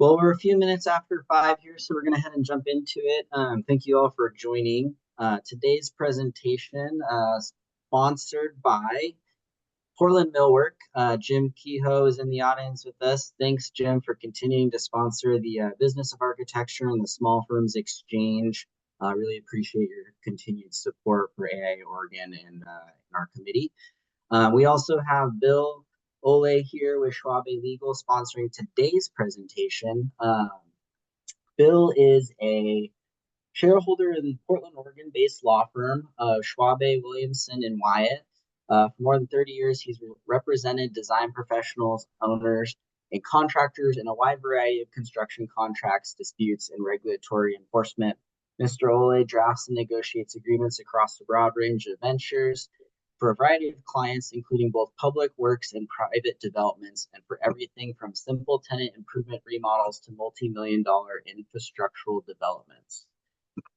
Well, we're a few minutes after 5 here, so we're going to head and jump into it. Thank you all for joining. Today's presentation sponsored by Portland Millwork. Jim Kehoe is in the audience with us. Thanks, Jim, for continuing to sponsor the Business of Architecture and the Small Firms Exchange. Really appreciate your continued support for AIA Oregon and our committee. We also have Bill Ohle here with Schwabe Legal sponsoring today's presentation. Bill is a shareholder in the Portland, Oregon-based law firm of Schwabe, Williamson, and Wyatt. For more than 30 years, he's represented design professionals, owners, and contractors in a wide variety of construction contracts, disputes, and regulatory enforcement. Mr. Ohle drafts and negotiates agreements across a broad range of ventures for a variety of clients, including both public works and private developments, and for everything from simple tenant improvement remodels to multi-million-dollar infrastructural developments.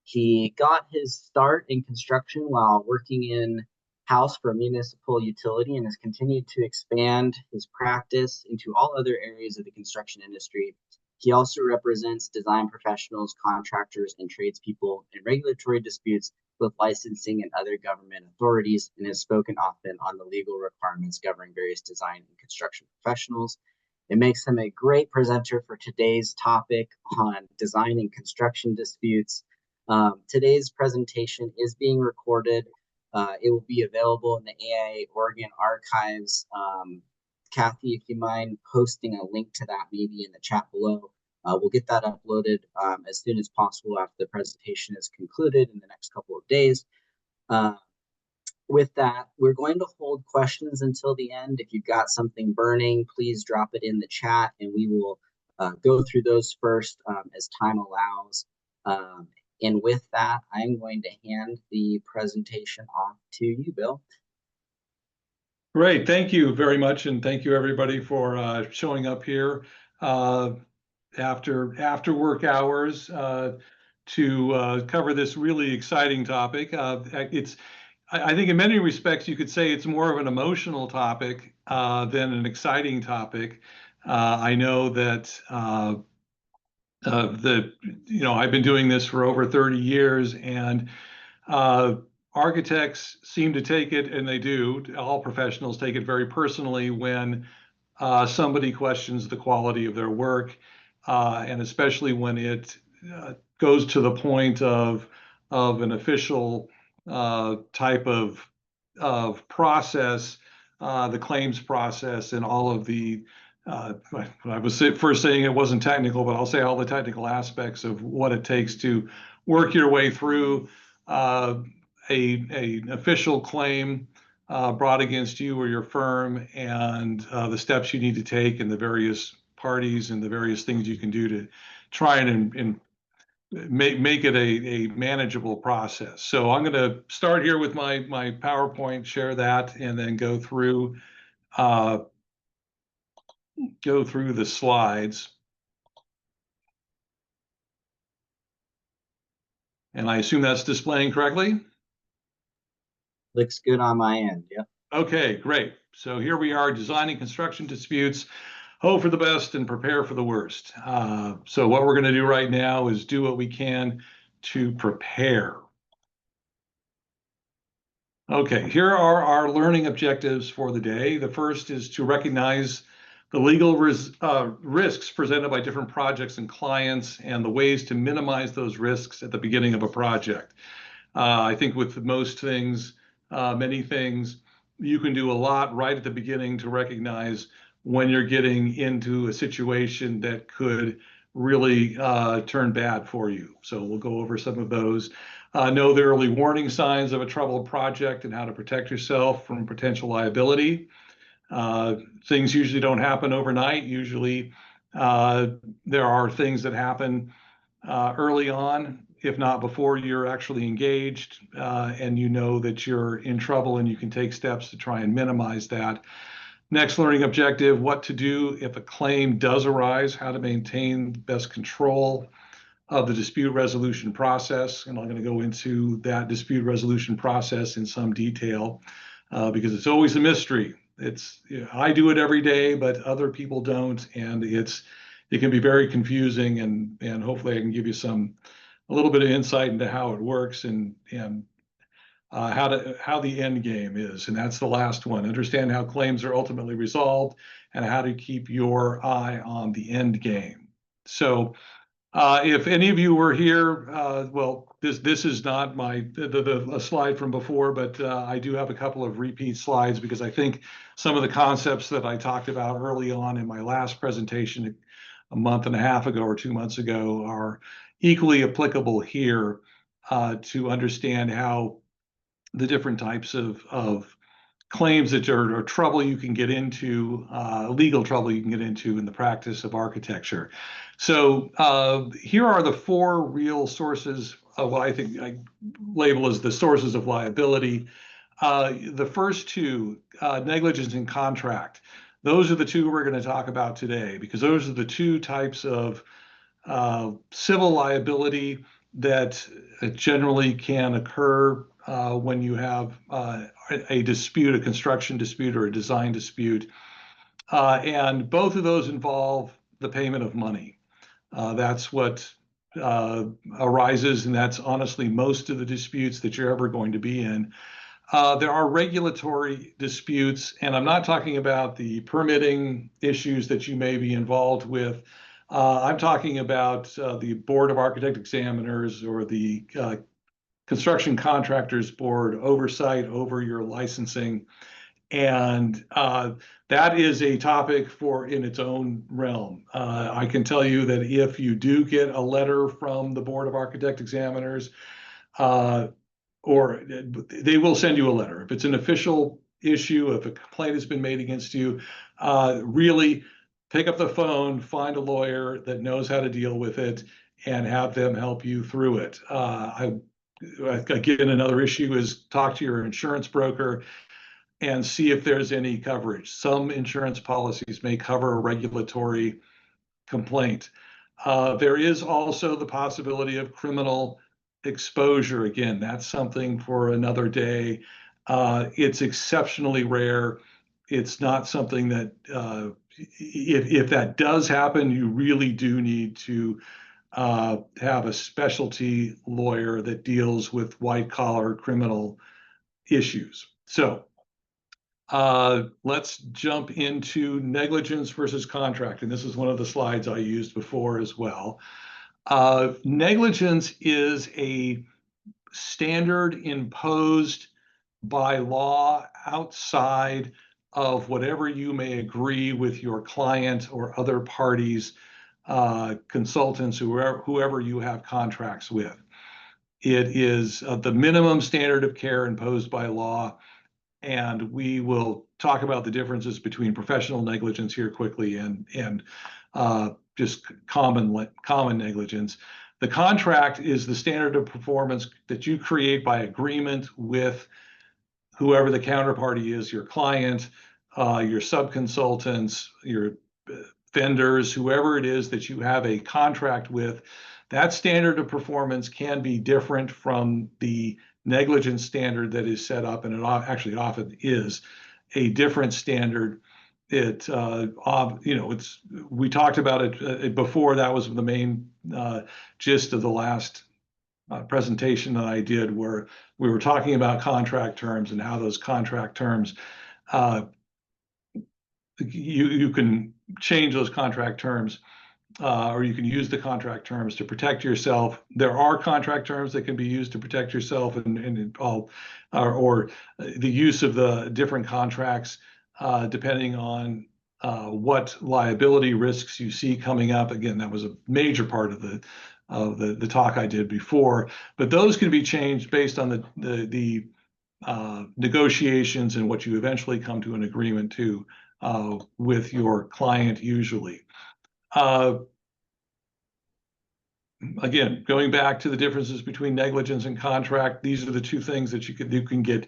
He got his start in construction while working in-house for a municipal utility and has continued to expand his practice into all other areas of the construction industry. He also represents design professionals, contractors, and tradespeople in regulatory disputes with licensing and other government authorities, and has spoken often on the legal requirements governing various design and construction professionals. It makes him a great presenter for today's topic on design and construction disputes. Today's presentation is being recorded. It will be available in the AIA Oregon archives. Kathy, if you mind posting a link to that maybe in the chat below. We'll get that uploaded as soon as possible after the presentation is concluded in the next couple of days. With that, we're going to hold questions until the end. If you've got something burning, please drop it in the chat and we will go through those first as time allows. And with that, I'm going to hand the presentation off to you, Bill. Great, thank you very much, and thank you everybody for showing up here after work hours to cover this really exciting topic. I think in many respects you could say it's more of an emotional topic than an exciting topic. I know that I've been doing this for over 30 years, and architects seem to take it, and they do, all professionals take it very personally when somebody questions the quality of their work, and especially when it goes to the point of an official type of process, the claims process, and all of the I was first saying it wasn't technical, but I'll say all the technical aspects of what it takes to work your way through an official claim brought against you or your firm, and the steps you need to take, and the various parties and the various things you can do to try and make it a manageable process. So I'm going to start here with my PowerPoint, share that, and then go through the slides. And I assume that's displaying correctly? Looks good on my end, yep. Okay, great. So here we are, designing construction disputes. Hope for the best and prepare for the worst. So what we're going to do right now is do what we can to prepare. Okay, here are our learning objectives for the day. The first is to recognize the legal risks presented by different projects and clients, and the ways to minimize those risks at the beginning of a project. I think with most things, many things, you can do a lot right at the beginning to recognize when you're getting into a situation that could really turn bad for you. So we'll go over some of those. Know the early warning signs of a troubled project and how to protect yourself from potential liability. Things usually don't happen overnight. Usually there are things that happen early on, if not before you're actually engaged, and you know that you're in trouble, and you can take steps to try and minimize that. Next learning objective, what to do if a claim does arise, how to maintain best control of the dispute resolution process. And I'm going to go into that dispute resolution process in some detail because it's always a mystery. I do it every day, but other people don't, and it's it can be very confusing, and hopefully I can give you a little bit of insight into how it works and how the end game is. And that's the last one. Understand how claims are ultimately resolved and how to keep your eye on the end game. So if any of you were here, well, this is not a slide from before, but I do have a couple of repeat slides because I think some of the concepts that I talked about early on in my last presentation a month and a half ago or 2 months ago are equally applicable here to understand how the different types of claims that are trouble you can get into, legal trouble you can get into in the practice of architecture. So here are the four real sources of what I think I label as the sources of liability. The first two, negligence and contract, those are the two we're going to talk about today because those are the two types of civil liability that generally can occur when you have a dispute, a construction dispute or a design dispute. And both of those involve the payment of money. That's what arises, and that's honestly most of the disputes that you're ever going to be in. There are regulatory disputes, and I'm not talking about the permitting issues that you may be involved with. I'm talking about the Board of Architect Examiners or the Construction Contractors Board oversight over your licensing. And that is a topic in its own realm. I can tell you that if you do get a letter from the Board of Architect Examiners, or they will send you a letter. If it's an official issue, if a complaint has been made against you, really pick up the phone, find a lawyer that knows how to deal with it, and have them help you through it. Again, another issue is talk to your insurance broker and see if there's any coverage. Some insurance policies may cover a regulatory complaint. There is also the possibility of criminal exposure. Again, that's something for another day. It's exceptionally rare. It's not something that, if that does happen, you really do need to have a specialty lawyer that deals with white collar criminal issues. So let's jump into negligence versus contract. And this is one of the slides I used before as well. Negligence is a standard imposed by law outside of whatever you may agree with your client or other parties, consultants, whoever you have contracts with. It is the minimum standard of care imposed by law. And we will talk about the differences between professional negligence here quickly and just common negligence. The contract is the standard of performance that you create by agreement with whoever the counterparty is, your client, your subconsultants, your vendors, whoever it is that you have a contract with. That standard of performance can be different from the negligence standard that is set up, and it actually often is a different standard. It, we talked about it before. That was the main gist of the last presentation that I did, where we were talking about contract terms and how those contract terms, you can change those contract terms, or you can use the contract terms to protect yourself. There are contract terms that can be used to protect yourself, or the use of the different contracts depending on what liability risks you see coming up. Again, that was a major part of the talk I did before, but those can be changed based on the negotiations and what you eventually come to an agreement to with your client usually. Again, going back to the differences between negligence and contract, these are the two things that you can get.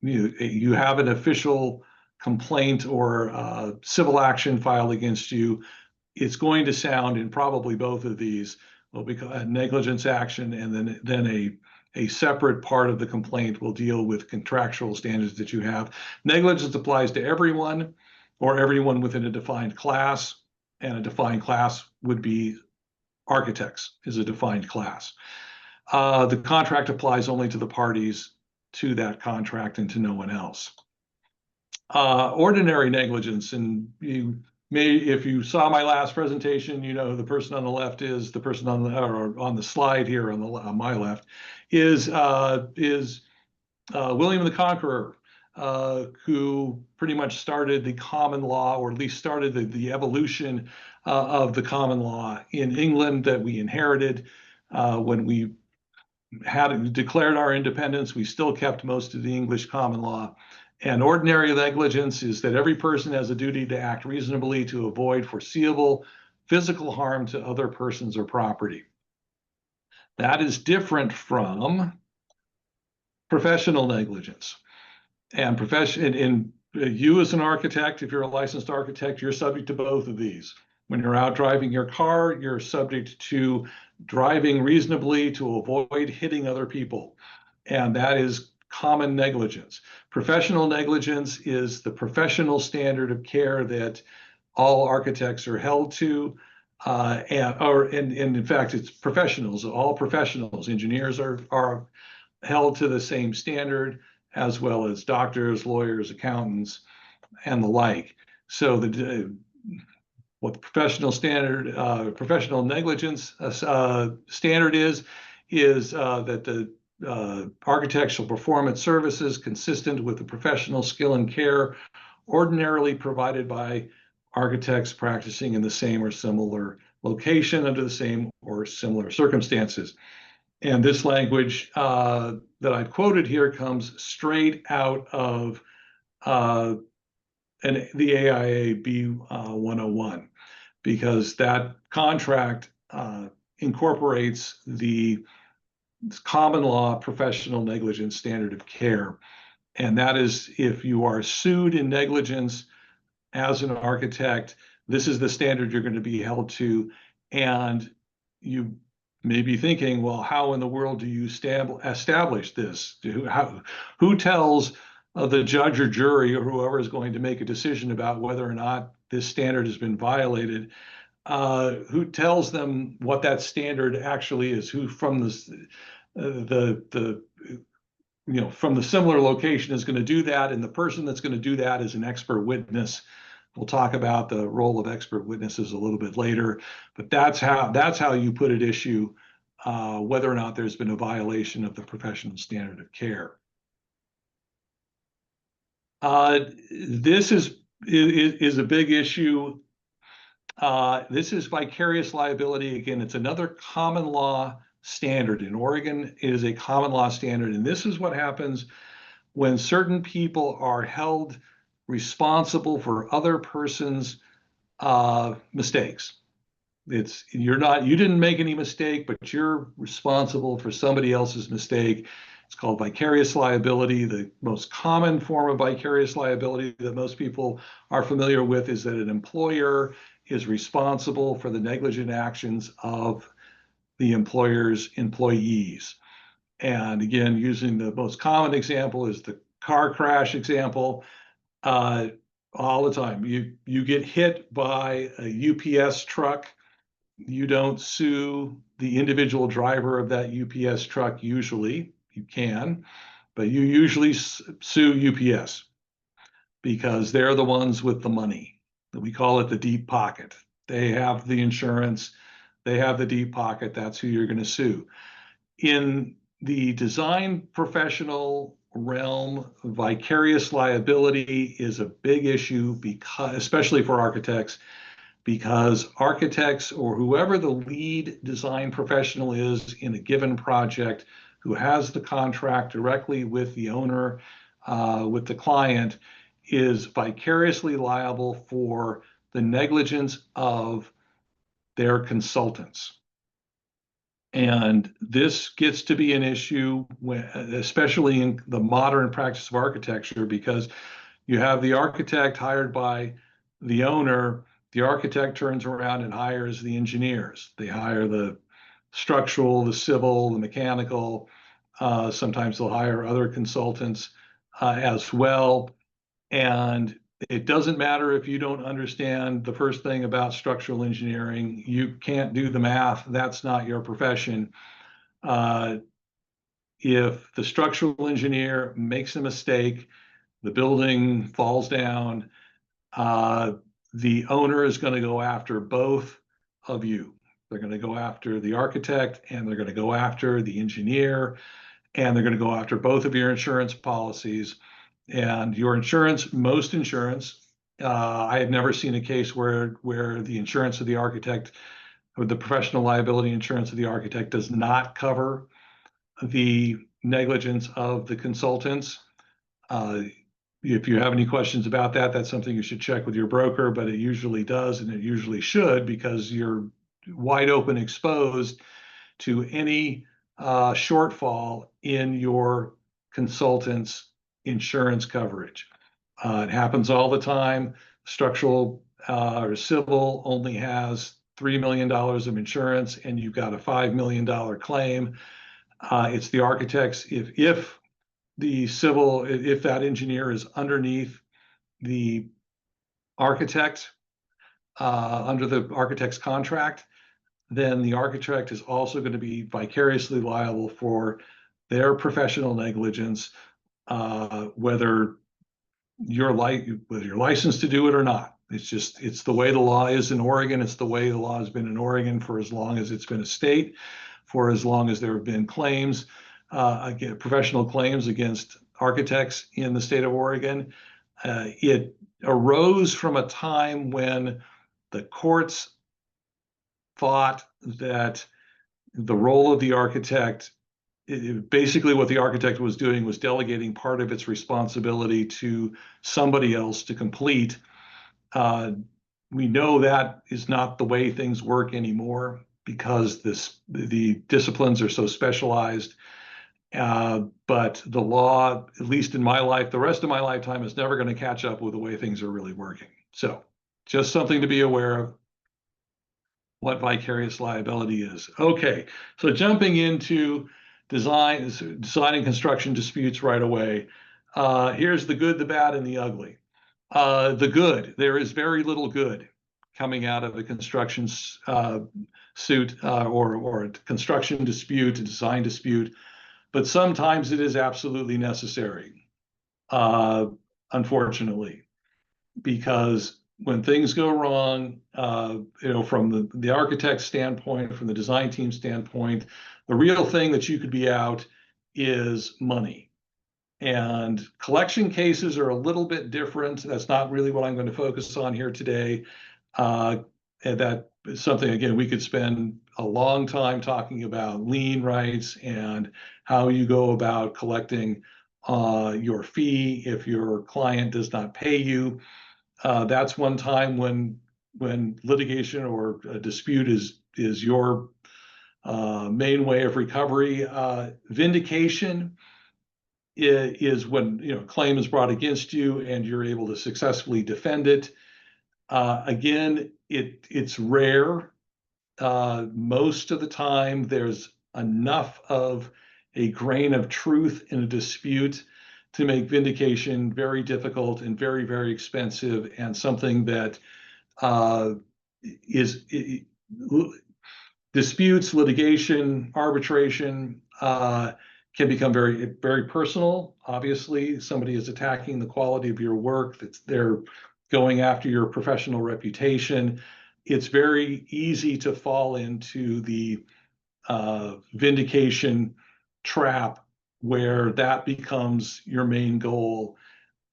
You have an official complaint or civil action filed against you. It's going to sound in probably both of these will be a negligence action, and then a separate part of the complaint will deal with contractual standards that you have. Negligence applies to everyone or everyone within a defined class, and a defined class would be architects is a defined class. The contract applies only to the parties to that contract and to no one else. Ordinary negligence, and you may, if you saw my last presentation, you know the person on the left is the person on the or on the slide here on my left is William the Conqueror, who pretty much started the common law, or at least started the evolution of the common law in England that we inherited when we had declared our independence. We still kept most of the English common law. And ordinary negligence is that every person has a duty to act reasonably to avoid foreseeable physical harm to other persons or property. That is different from professional negligence. And you as an architect, if you're a licensed architect, you're subject to both of these. When you're out driving your car, you're subject to driving reasonably to avoid hitting other people. And that is common negligence. Professional negligence is the professional standard of care that all architects are held to. And in fact, it's professionals, all professionals, engineers are held to the same standard, as well as doctors, lawyers, accountants, and the like. So what the professional negligence standard is that the architect shall perform its services consistent with the professional skill and care ordinarily provided by architects practicing in the same or similar location under the same or similar circumstances. And this language that I've quoted here comes straight out of the AIA B101, because that contract incorporates the common law professional negligence standard of care. And that is, if you are sued in negligence as an architect, this is the standard you're going to be held to. And you may be thinking, well, how in the world do you establish this? Who tells the judge or jury or whoever is going to make a decision about whether or not this standard has been violated? Who tells them what that standard actually is? Who from from the similar location is going to do that? And the person that's going to do that is an expert witness. We'll talk about the role of expert witnesses a little bit later, but that's how you put at issue whether or not there's been a violation of the professional standard of care. This is a big issue. This is vicarious liability. Again, it's another common law standard. In Oregon, it is a common law standard, and this is what happens when certain people are held responsible for other persons' mistakes. You didn't make any mistake, but you're responsible for somebody else's mistake. It's called vicarious liability. The most common form of vicarious liability that most people are familiar with is that an employer is responsible for the negligent actions of the employer's employees. And again, using the most common example is the car crash example. All the time, you get hit by a UPS truck. You don't sue the individual driver of that UPS truck. Usually you can, but you usually sue UPS because they're the ones with the money. We call it the deep pocket. They have the insurance, they have the deep pocket. That's who you're going to sue. In the design professional realm, vicarious liability is a big issue, because, especially for architects, because architects or whoever the lead design professional is in a given project, who has the contract directly with the owner, with the client, is vicariously liable for the negligence of their consultants. And this gets to be an issue, especially in the modern practice of architecture, because you have the architect hired by the owner. The architect turns around and hires the engineers. They hire the structural, the civil, the mechanical. Sometimes they'll hire other consultants as well. And It doesn't matter if you don't understand the first thing about structural engineering. You can't do the math. That's not your profession. If the structural engineer makes a mistake, the building falls down, the owner is going to go after both of you. They're going to go after the architect, and they're going to go after the engineer, and they're going to go after both of your insurance policies. And your insurance, most insurance, I have never seen a case where the insurance of the architect or the professional liability insurance of the architect does not cover the negligence of the consultants. If you have any questions about that, that's something you should check with your broker, but it usually does, and it usually should, because you're wide open exposed to any shortfall in your consultant's insurance coverage. It happens all the time. Structural or civil only has $3 million of insurance, and you've got a $5 million claim. It's the architects. If the civil, if that engineer is underneath the architect, under the architect's contract, then the architect is also going to be vicariously liable for their professional negligence, whether you're licensed to do it or not. It's the way the law is in Oregon. It's the way the law has been in Oregon for as long as it's been a state, for as long as there have been claims, professional claims against architects in the state of Oregon. It arose from a time when the courts thought that the role of the architect, basically what the architect was doing was delegating part of its responsibility to somebody else to complete. We know that is not the way things work anymore, because the disciplines are so specialized. But the law, at least in my life, the rest of my lifetime, is never going to catch up with the way things are really working. So just something to be aware of, what vicarious liability is. Okay, so jumping into design and construction disputes right away. Here's the good, the bad, and the ugly. The good, there is very little good coming out of a construction suit or a construction dispute, a design dispute, but sometimes it is absolutely necessary, unfortunately, because when things go wrong, from the architect's standpoint, from the design team standpoint, the real thing that you could be out is money. And collection cases are a little bit different. That's not really what I'm going to focus on here today. And that is something, again, we could spend a long time talking about lien rights and how you go about collecting your fee if your client does not pay you. That's one time when litigation or a dispute is your main way of recovery. Vindication is when a claim is brought against you and you're able to successfully defend it. Again, it's rare. Most of the time, there's enough of a grain of truth in a dispute to make vindication very difficult and very, very expensive, and something that disputes, litigation, arbitration can become very, very personal. Obviously, somebody is attacking the quality of your work. They're going after your professional reputation. It's very easy to fall into the vindication trap, where that becomes your main goal.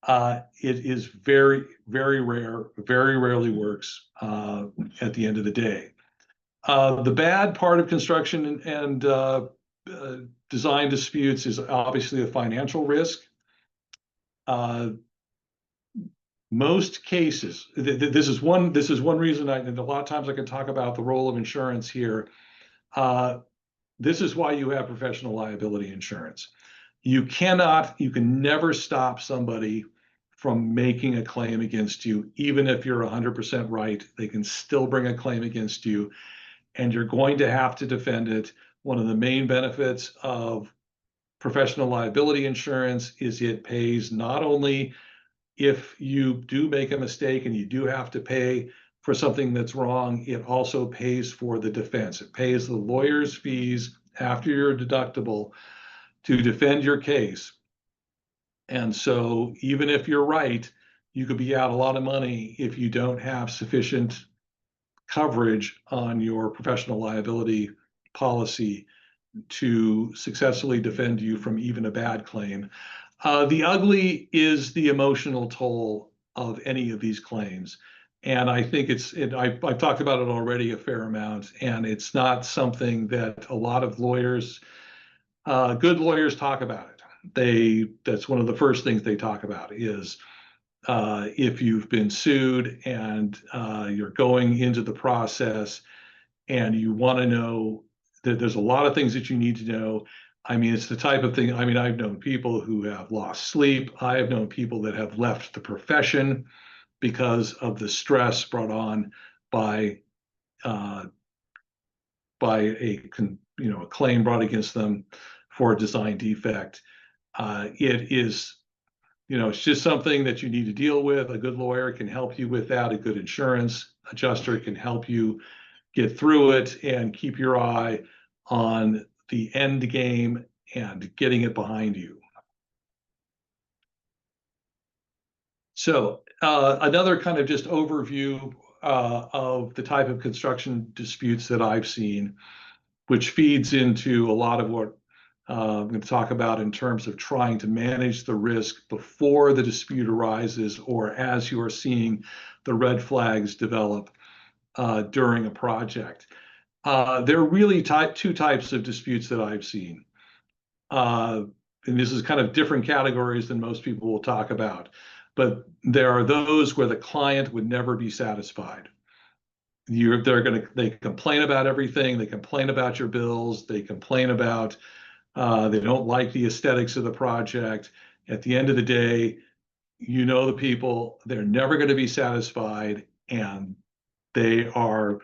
It is very, very rare, very rarely works at the end of the day. The bad part of construction and design disputes is obviously a financial risk. Most cases, this is one reason and a lot of times I can talk about the role of insurance here. This is why you have professional liability insurance. You can never stop somebody from making a claim against you. Even if you're 100% right, they can still bring a claim against you, and you're going to have to defend it. One of the main benefits of professional liability insurance is it pays not only if you do make a mistake and you do have to pay for something that's wrong, it also pays for the defense. It pays the lawyer's fees after your deductible to defend your case. And so even if you're right, you could be out a lot of money if you don't have sufficient coverage on your professional liability policy to successfully defend you from even a bad claim. The ugly is the emotional toll of any of these claims. And I think I've talked about it already a fair amount, and it's not something that a lot of lawyers, good lawyers, talk about it. That's one of the first things they talk about is if you've been sued and you're going into the process and you want to know that there's a lot of things that you need to know. I mean, it's the type of thing, I mean, I've known people who have lost sleep. I have known people that have left the profession because of the stress brought on by uh, a claim brought against them for a design defect. It is, it's just something that you need to deal with. A good lawyer can help you with that. A good insurance adjuster can help you get through it and keep your eye on the end game and getting it behind you. So another kind of just overview of the type of construction disputes that I've seen, which feeds into a lot of what I'm going to talk about in terms of trying to manage the risk before the dispute arises or as you are seeing the red flags develop during a project. There are really two types of disputes that I've seen. And this is kind of different categories than most people will talk about. But there are those where the client would never be satisfied. They complain about everything. They complain about your bills. They complain about they don't like the aesthetics of the project. At the end of the day, the people, they're never going to be satisfied, and they are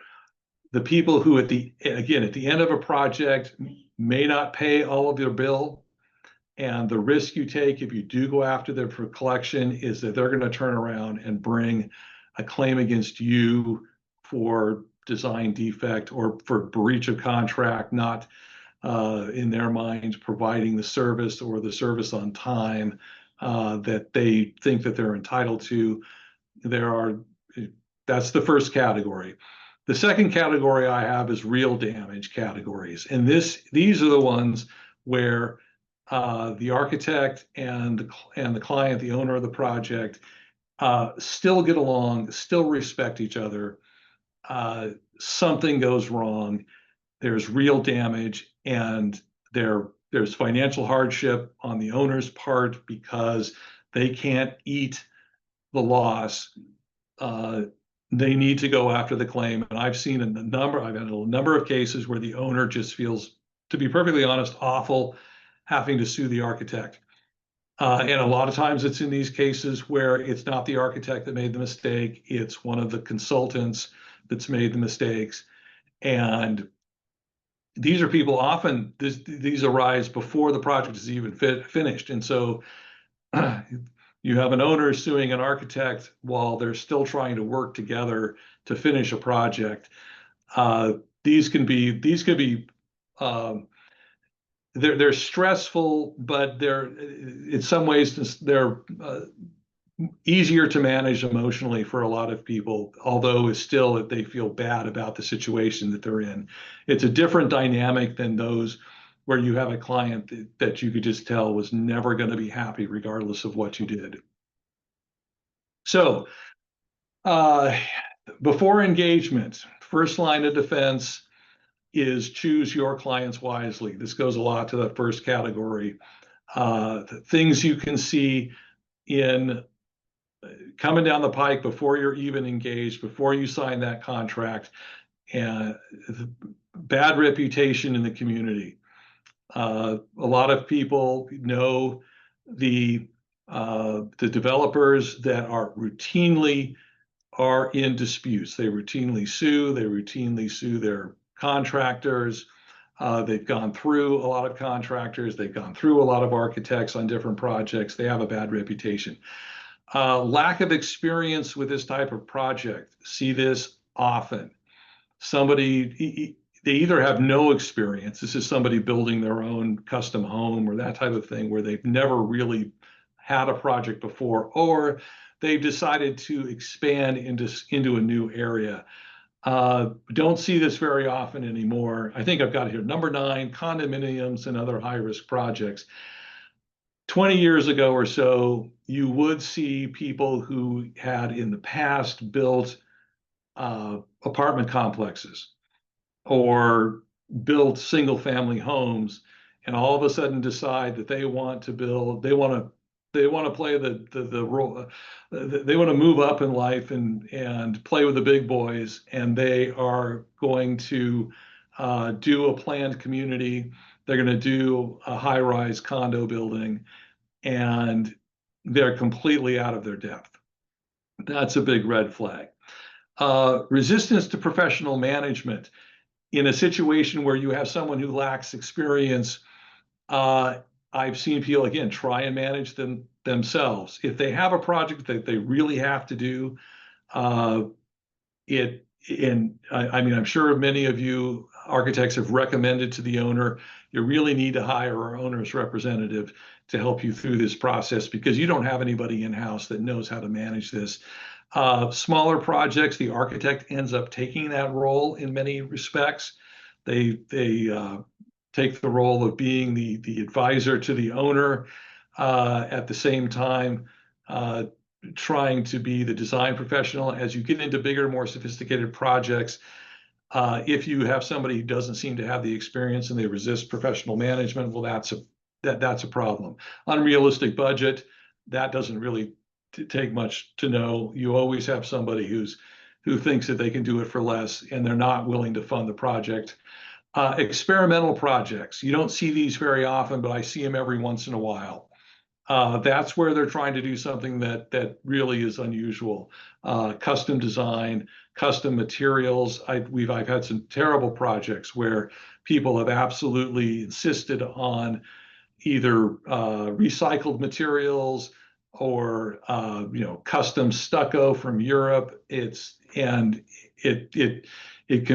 the people who at the end of a project may not pay all of their bill. And the risk you take if you do go after them for collection is that they're going to turn around and bring a claim against you for design defect or for breach of contract, not in their minds providing the service or the service on time that they think that they're entitled to. That's the first category. The second category I have is real damage categories. And these are the ones where the architect and the client, the owner of the project, still get along, still respect each other. Something goes wrong, there's real damage, and there's financial hardship on the owner's part because they can't eat the loss. They need to go after the claim. And I've had a number of cases where the owner just feels, to be perfectly honest, awful having to sue the architect. And a lot of times it's in these cases where it's not the architect that made the mistake, it's one of the consultants that's made the mistakes. And these are people often, these arise before the project is even finished. And so you have an owner suing an architect while they're still trying to work together to finish a project. These could be they're stressful, but in some ways they're easier to manage emotionally for a lot of people, although it's still that they feel bad about the situation that they're in. It's a different dynamic than those where you have a client that you could just tell was never going to be happy regardless of what you did. So before engagement, first line of defense is choose your clients wisely. This goes a lot to the first category. Things you can see in coming down the pike before you're even engaged, before you sign that contract, and bad reputation in the community. A lot of people know the developers that are in disputes. They routinely sue their contractors. They've gone through a lot of contractors. They've gone through a lot of architects on different projects. They have a bad reputation. Lack of experience with this type of project. See this often. Somebody, they either have no experience. This is somebody building their own custom home or that type of thing where they've never really had a project before, or they've decided to expand into a new area. Don't see this very often anymore. I think I've got here number 9, condominiums and other high-risk projects. 20 years ago or so, you would see people who had in the past built apartment complexes or built single family homes and all of a sudden decide that they want to build, they want to play the role, they want to move up in life and play with the big boys, and they are going to do a planned community. They're going to do a high-rise condo building, and they're completely out of their depth. That's a big red flag. Resistance to professional management. In a situation where you have someone who lacks experience, I've seen people, again, try and manage themselves. If they have a project that they really have to do, I mean, I'm sure many of you architects have recommended to the owner, you really need to hire our owner's representative to help you through this process because you don't have anybody in-house that knows how to manage this. Smaller projects, the architect ends up taking that role in many respects. They take the role of being the advisor to the owner, at the same time trying to be the design professional. As you get into bigger, more sophisticated projects, if you have somebody who doesn't seem to have the experience and they resist professional management, well, that's a problem. Unrealistic budget, that doesn't really take much to know. You always have somebody who thinks that they can do it for less and they're not willing to fund the project. Experimental projects, you don't see these very often, but I see them every once in a while. That's where they're trying to do something that really is unusual. Custom design, custom materials. I've had some terrible projects where people have absolutely insisted on either recycled materials or custom stucco from Europe. It can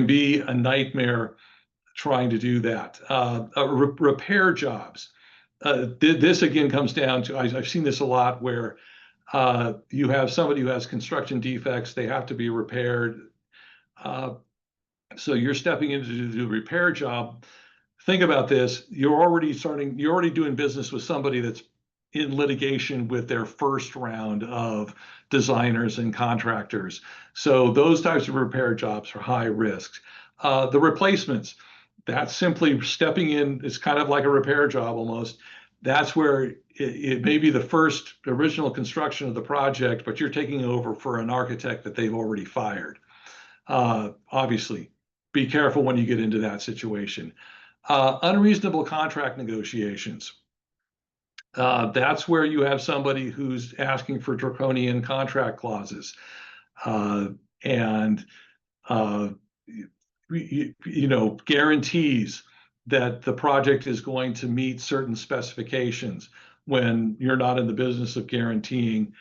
be a nightmare trying to do that. Repair jobs. This again comes down to, I've seen this a lot where you have somebody who has construction defects, they have to be repaired. So you're stepping in to do a repair job. Think about this. You're already doing business with somebody that's in litigation with their first round of designers and contractors. So those types of repair jobs are high risks. The replacements, that's simply stepping in. It's kind of like a repair job almost. That's where it may be the first original construction of the project, but you're taking over for an architect that they've already fired. Obviously, be careful when you get into that situation. Unreasonable contract negotiations. That's where you have somebody who's asking for draconian contract clauses and guarantees that the project is going to meet certain specifications when you're not in the business of guaranteeing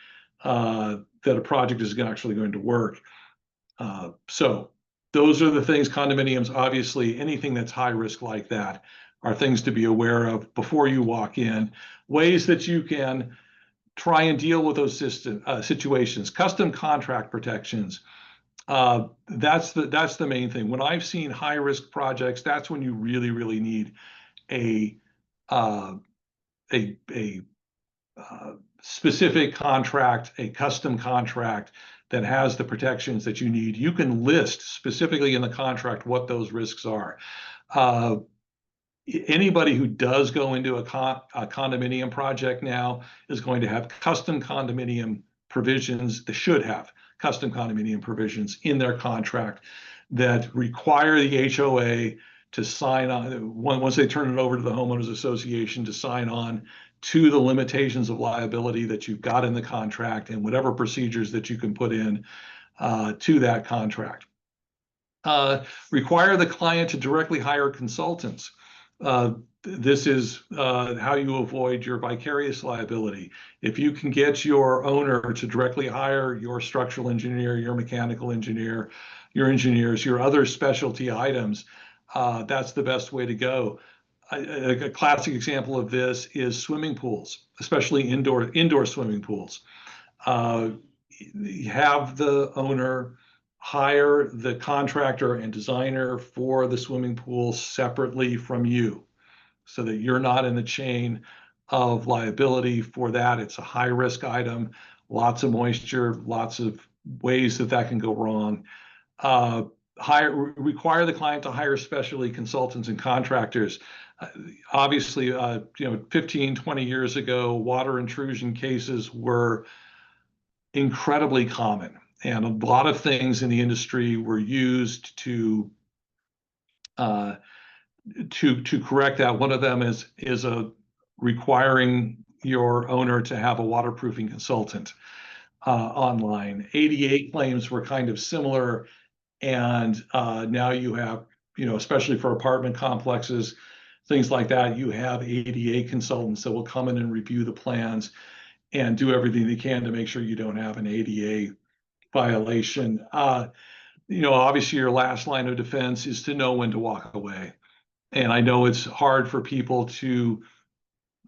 that a project is actually going to work. So those are the things, condominiums, obviously, anything that's high risk like that are things to be aware of before you walk in. Ways that you can try and deal with those situations. Custom contract protections. That's the main thing. When I've seen high risk projects, that's when you really, really need a specific contract, a custom contract that has the protections that you need. You can list specifically in the contract what those risks are. Anybody who does go into a condominium project now is going to have custom condominium provisions. They should have custom condominium provisions in their contract that require the HOA to sign on, once they turn it over to the homeowners association, to sign on to the limitations of liability that you've got in the contract and whatever procedures that you can put in to that contract. Require the client to directly hire consultants. this is how you avoid your vicarious liability. If you can get your owner to directly hire your structural engineer, your mechanical engineer, your engineers, your other specialty items, that's the best way to go. A classic example of this is swimming pools, especially indoor swimming pools. Have the owner hire the contractor and designer for the swimming pool separately from you, so that you're not in the chain of liability for that. It's a high risk item, lots of moisture, lots of ways that that can go wrong. Require the client to hire specialty consultants and contractors. Obviously, 15, 20 years ago, water intrusion cases were incredibly common, and a lot of things in the industry were used to correct that. One of them is requiring your owner to have a waterproofing consultant online. ADA claims were kind of similar, and now you have, especially for apartment complexes, things like that, you have ADA consultants that will come in and review the plans and do everything they can to make sure you don't have an ADA violation. Obviously, your last line of defense is to know when to walk away. And I know it's hard for people to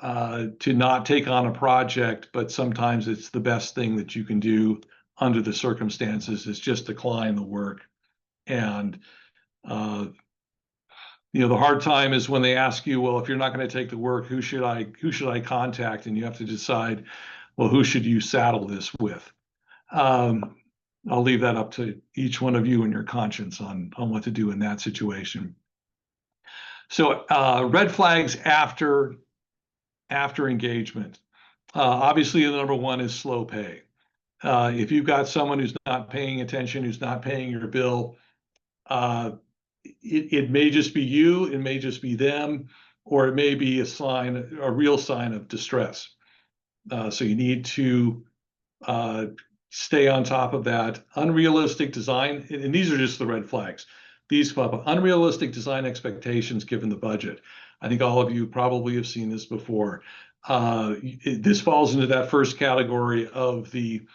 not take on a project, but sometimes it's the best thing that you can do under the circumstances is just decline the work. And the hard time is when they ask you, well, if you're not going to take the work, who should I contact? And you have to decide, well, who should you saddle this with? I'll leave that up to each one of you and your conscience on what to do in that situation. So red flags after engagement. Obviously, the number one is slow pay. If you've got someone who's not paying attention, who's not paying your bill, it may just be you, it may just be them, or it may be a real sign of distress. So you need to stay on top of that. Unrealistic design, and these are just the red flags. These come up. Unrealistic design expectations given the budget. I think all of you probably have seen this before. This falls into that first category of the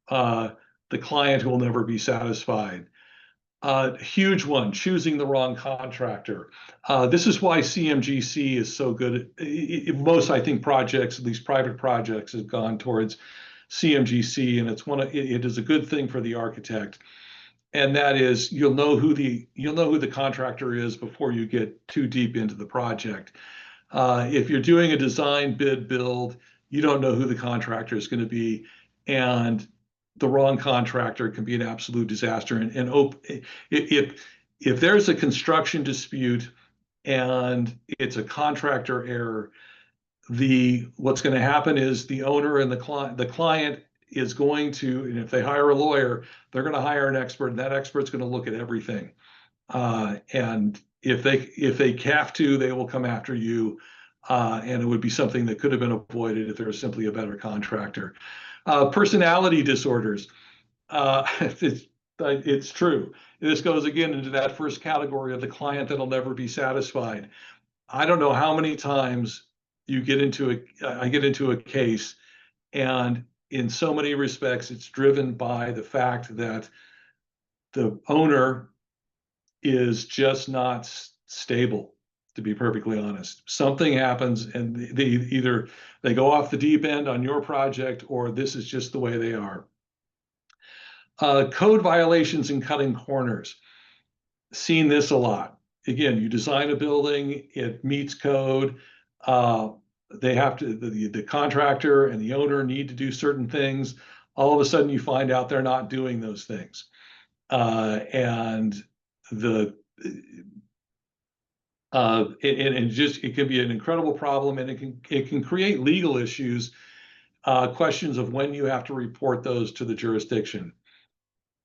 client who will never be satisfied. Huge one, choosing the wrong contractor. This is why CMGC is so good. Most, I think, projects, at least private projects, have gone towards CMGC, and it is a good thing for the architect. And that is, you'll know who the contractor is before you get too deep into the project. If you're doing a design bid build, you don't know who the contractor is going to be, and the wrong contractor can be an absolute disaster. And if there's a construction dispute and it's a contractor error, what's going to happen is the owner and the client is going to, and if they hire a lawyer, they're going to hire an expert, and that expert's going to look at everything. And if they have to, they will come after you. And it would be something that could have been avoided if there was simply a better contractor. Personality disorders. It's true. This goes again into that first category of the client that'll never be satisfied. I don't know how many times I get into a case, and in so many respects, it's driven by the fact that the owner is just not stable, to be perfectly honest. Something happens, and they go off the deep end on your project, or this is just the way they are. Code violations and cutting corners. Seen this a lot. Again, you design a building, it meets code. They have to, the contractor and the owner need to do certain things. All of a sudden, you find out they're not doing those things, and it can be an incredible problem, and it can create legal issues, questions of when you have to report those to the jurisdiction.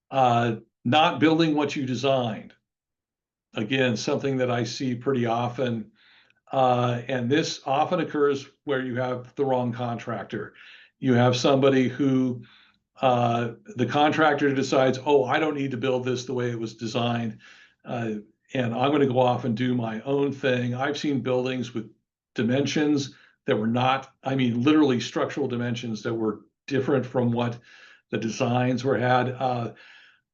Not building what you designed. Again, something that I see pretty often. And this often occurs where you have the wrong contractor. You have somebody who the contractor decides, oh, I don't need to build this the way it was designed, and I'm going to go off and do my own thing. I've seen buildings with dimensions that were not, I mean, literally structural dimensions that were different from what the designs were had.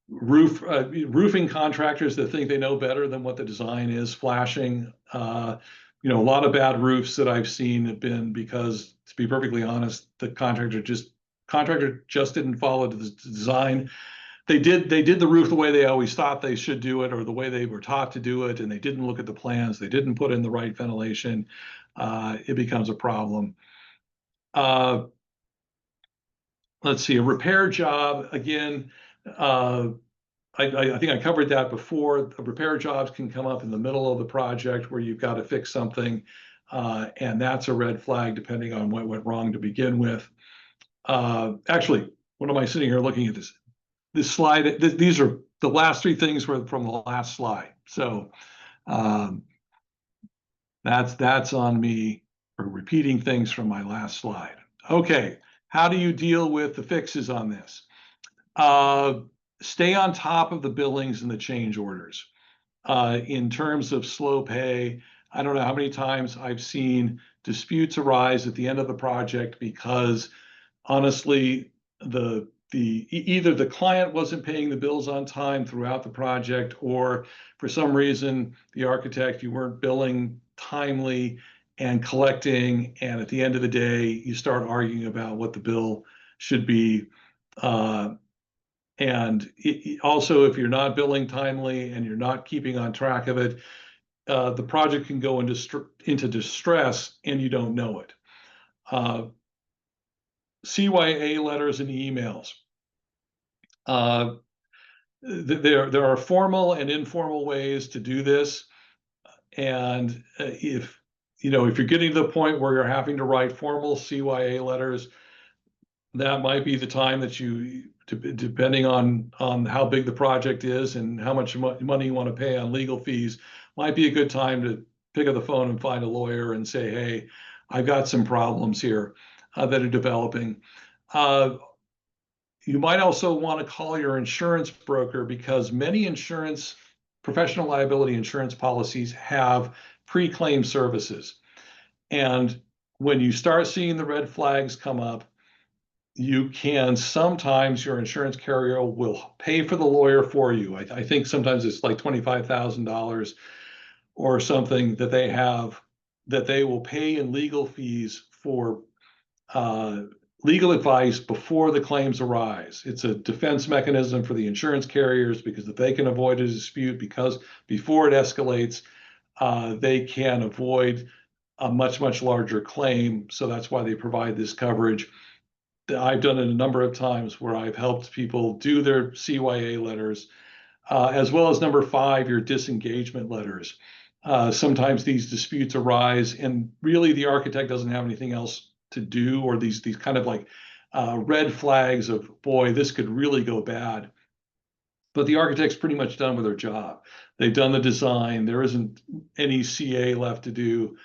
Roofing contractors that think they know better than what the design is, flashing. A lot of bad roofs that I've seen have been because, to be perfectly honest, the contractor just didn't follow the design. They did the roof the way they always thought they should do it, or the way they were taught to do it, and they didn't look at the plans. They didn't put in the right ventilation. It becomes a problem. Let's see, a repair job, again, I think I covered that before. The repair jobs can come up in the middle of the project where you've got to fix something, and that's a red flag depending on what went wrong to begin with. Actually, what am I sitting here looking at this slide? These are the last three things were from the last slide. So that's on me for repeating things from my last slide. Okay, how do you deal with the fixes on this? Stay on top of the billings and the change orders. In terms of slow pay, I don't know how many times I've seen disputes arise at the end of the project because honestly, either the client wasn't paying the bills on time throughout the project, or for some reason, the architect, you weren't billing timely and collecting, and at the end of the day, you start arguing about what the bill should be. And also, if you're not billing timely and you're not keeping on track of it, the project can go into distress and you don't know it. CYA letters and emails. There are formal and informal ways to do this. And if you're getting to the point where you're having to write formal CYA letters, that might be the time that depending on how big the project is and how much money you want to pay on legal fees, might be a good time to pick up the phone and find a lawyer and say, hey, I've got some problems here that are developing. You might also want to call your insurance broker because many professional liability insurance policies have pre-claim services. And when you start seeing the red flags come up, sometimes your insurance carrier will pay for the lawyer for you. I think sometimes it's like $25,000 or something that they will pay in legal fees for legal advice before the claims arise. It's a defense mechanism for the insurance carriers because if they can avoid a dispute because before it escalates, they can avoid a much, much larger claim. So that's why they provide this coverage. I've done it a number of times where I've helped people do their CYA letters, as well as number 5, your disengagement letters. Sometimes these disputes arise and really the architect doesn't have anything else to do, or these kind of like red flags of, boy, this could really go bad. But the architect's pretty much done with their job. They've done the design. There isn't any CA left to do.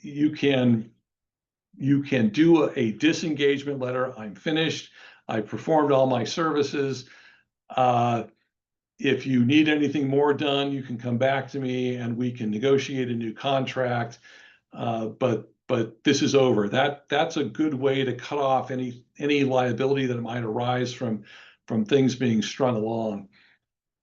You can do a disengagement letter. I'm finished. I've performed all my services. If you need anything more done, you can come back to me and we can negotiate a new contract. But this is over. That's a good way to cut off any liability that might arise from things being strung along.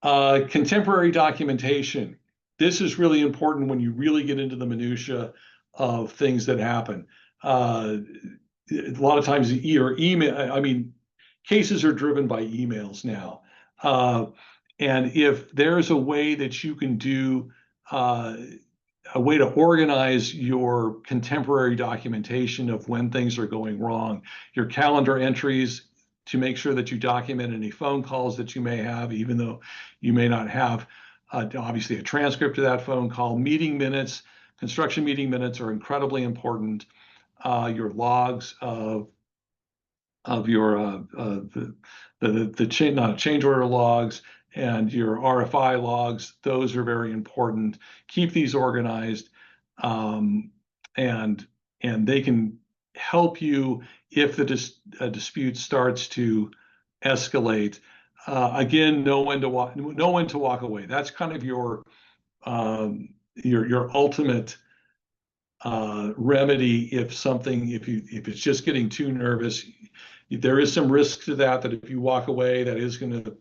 Contemporary documentation. This is really important when you really get into the minutia of things that happen. A lot of times your email, I mean, cases are driven by emails now. And if there's a way that you can do a way to organize your contemporary documentation of when things are going wrong, your calendar entries to make sure that you document any phone calls that you may have, even though you may not have obviously a transcript of that phone call. Meeting minutes, construction meeting minutes are incredibly important. Your logs of your change order logs and your RFI logs, those are very important. Keep these organized, and they can help you if a dispute starts to escalate. Again, know when to walk away. That's kind of your ultimate remedy if it's just getting too nervous. There is some risk to that if you walk away, that is going to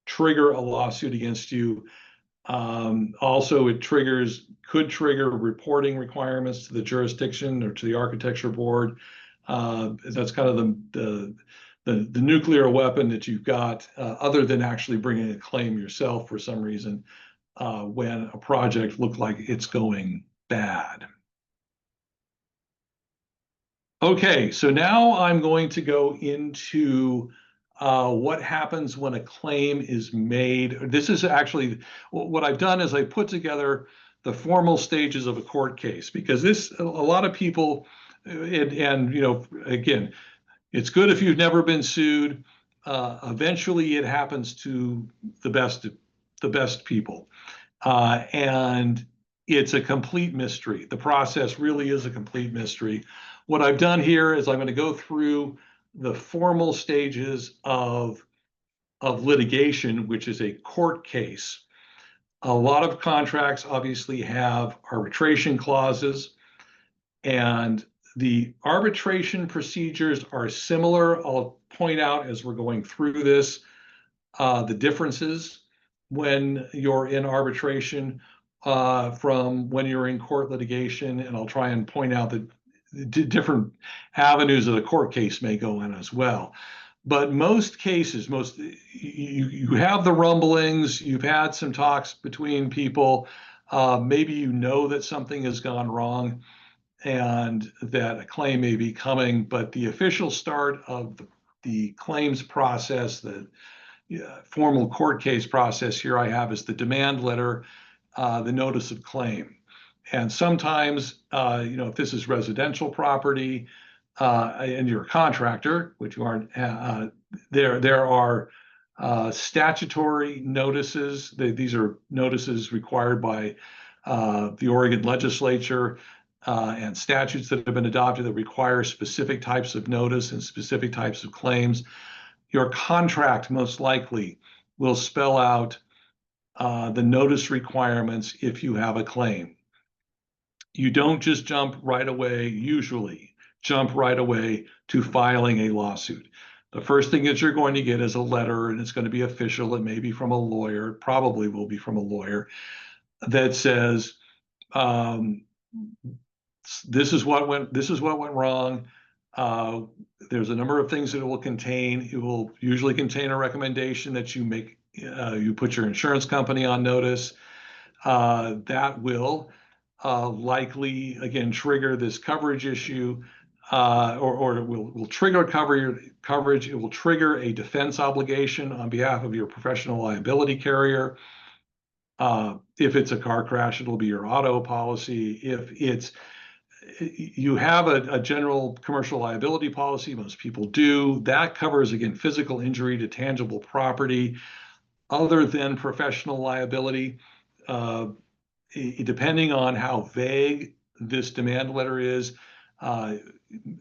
trigger a lawsuit against you. Also, it could trigger reporting requirements to the jurisdiction or to the architecture board. That's kind of the nuclear weapon that you've got, other than actually bringing a claim yourself for some reason when a project looked like it's going bad. Okay, so now I'm going to go into what happens when a claim is made. This is actually what I've done is I put together the formal stages of a court case, because a lot of people, and again, it's good if you've never been sued. Eventually, it happens to the best people, and it's a complete mystery. The process really is a complete mystery. What I've done here is I'm going to go through the formal stages of litigation, which is a court case. A lot of contracts obviously have arbitration clauses, and the arbitration procedures are similar. I'll point out as we're going through this the differences when you're in arbitration from when you're in court litigation, and I'll try and point out the different avenues that a court case may go in as well. But most cases, you have the rumblings, you've had some talks between people, maybe you know that something has gone wrong and that a claim may be coming, but the official start of the claims process, the formal court case process here I have is the demand letter, the notice of claim. And sometimes, if this is residential property and you're a contractor, which you aren't, there are statutory notices. These are notices required by the Oregon legislature and statutes that have been adopted that require specific types of notice and specific types of claims. Your contract most likely will spell out the notice requirements if you have a claim. You don't just usually jump right away to filing a lawsuit. The first thing that you're going to get is a letter, and it's going to be official. It may be from a lawyer, probably will be from a lawyer, that says, this is what went wrong. There's a number of things that it will contain. It will usually contain a recommendation that you put your insurance company on notice. That will likely, again, trigger this coverage issue, or it will trigger coverage. It will trigger a defense obligation on behalf of your professional liability carrier. If it's a car crash, it'll be your auto policy. If you have a general commercial liability policy, most people do, that covers, again, physical injury to tangible property other than professional liability. Depending on how vague this demand letter is,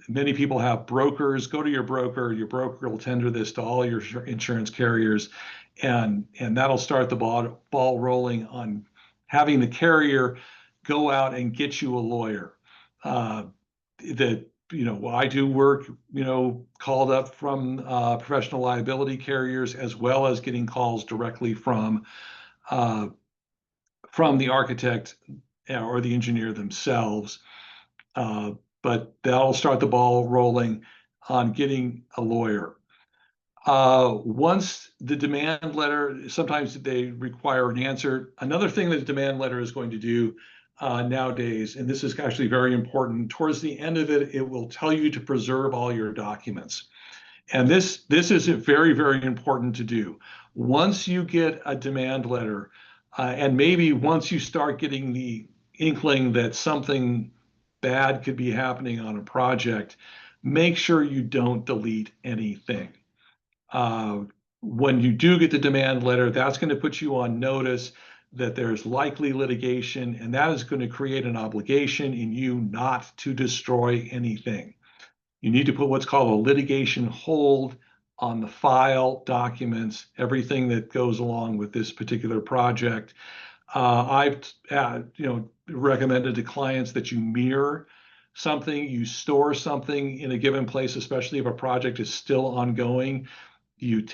many people have brokers. Go to your broker. Your broker will tender this to all your insurance carriers, and that'll start the ball rolling on having the carrier go out and get you a lawyer. I do work, called up from professional liability carriers, as well as getting calls directly from the architect or the engineer themselves. But that'll start the ball rolling on getting a lawyer. Once the demand letter, sometimes they require an answer. Another thing that the demand letter is going to do nowadays, and this is actually very important, towards the end of it, it will tell you to preserve all your documents. And this is very, very important to do. Once you get a demand letter, and maybe once you start getting the inkling that something bad could be happening on a project, make sure you don't delete anything. When you do get the demand letter, that's going to put you on notice that there's likely litigation, and that is going to create an obligation in you not to destroy anything. You need to put what's called a litigation hold on the file, documents, everything that goes along with this particular project. I've recommended to clients that you mirror something, you store something in a given place, especially if a project is still ongoing. You